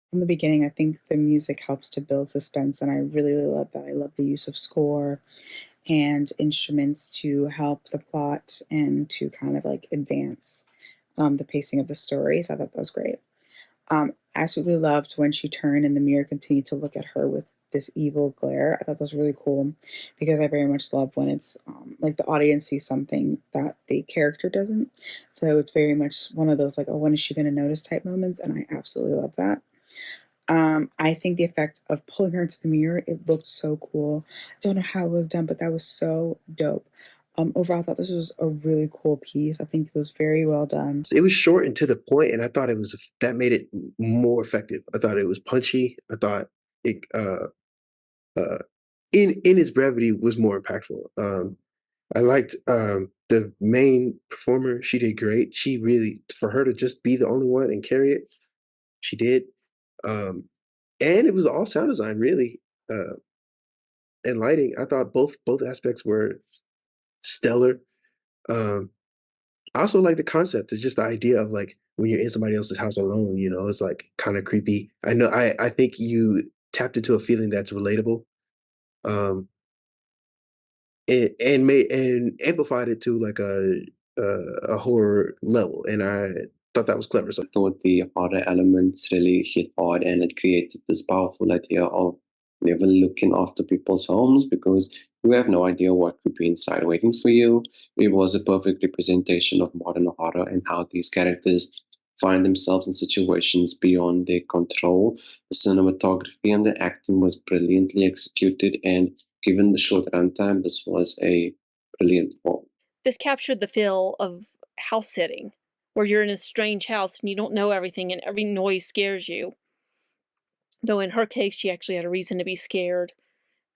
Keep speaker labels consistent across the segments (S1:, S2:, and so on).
S1: from the beginning. I think the music helps to build suspense, and I really, really love that. I love the use of score and instruments to help the plot and to kind of like advance the pacing of the story. So I thought that was great. Absolutely loved when she turned and the mirror continued to look at her with this evil glare. I thought that was really cool because I very much love when it's like the audience sees something that the character doesn't. So it's very much one of those like, oh, when is she going to notice type moments? And I absolutely love that. I think the effect of pulling her into the mirror, it looked so cool. I don't know how it was done, but that was so dope. Overall, I thought this was a really cool piece. I think it was very well done.
S2: It was short and to the point, and I thought it was that made it more effective. I thought it was punchy. I thought it uh in its brevity was more impactful. I liked the main performer. She did great. She really, for her to just be the only one and carry it, she did. Um, and it was all sound design, really, and lighting. I thought both aspects were stellar. Um, I also like the concept. It's just the idea of like when you're in somebody else's house alone. It's like kind of creepy. I know. I think you tapped into a feeling that's relatable. Um, and amplified it to like a horror level, and I thought that was clever. So
S3: Thought the horror elements really hit hard, and it created this powerful idea of never looking after people's homes because you have no idea what could be inside waiting for you. It was a perfect representation of modern horror and how these characters find themselves in situations beyond their control. The cinematography and the acting was brilliantly executed, and given the short runtime, this was a brilliant film.
S4: This captured the feel of house sitting, where you're in a strange house and you don't know everything and every noise scares you. Though in her case, she actually had a reason to be scared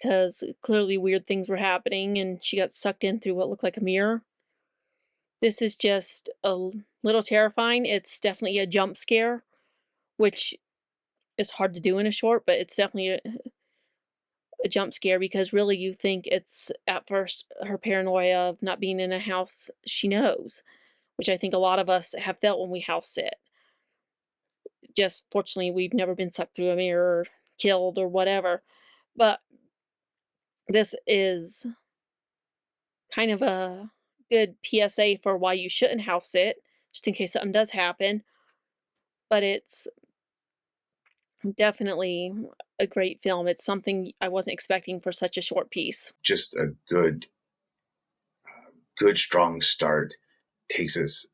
S4: because clearly weird things were happening and she got sucked in through what looked like a mirror. This is just little terrifying. It's definitely a jump scare, which is hard to do in a short, but it's definitely a jump scare because really you think it's at first her paranoia of not being in a house she knows, which I think a lot of us have felt when we house sit. Just fortunately, we've never been sucked through a mirror, or killed, or whatever. But this is kind of a good PSA for why you shouldn't house sit, just in case something does happen. But it's definitely a great film. It's something I wasn't expecting for such a short piece.
S5: Just a good, strong start takes us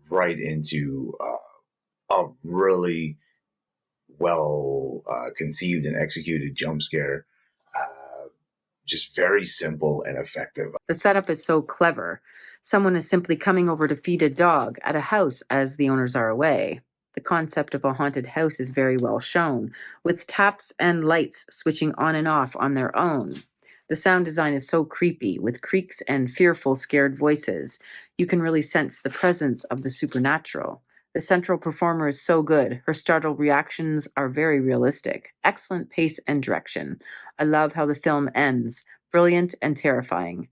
S5: right into a really well conceived and executed jump scare. Uh, just very simple and effective.
S6: The setup is so clever. Someone is simply coming over to feed a dog at a house as the owners are away. The concept of a haunted house is very well shown, with taps and lights switching on and off on their own. The sound design is so creepy, with creaks and fearful, scared voices. You can really sense the presence of the supernatural. The central performer is so good. Her startled reactions are very realistic. Excellent pace and direction. I love how the film ends. Brilliant and terrifying.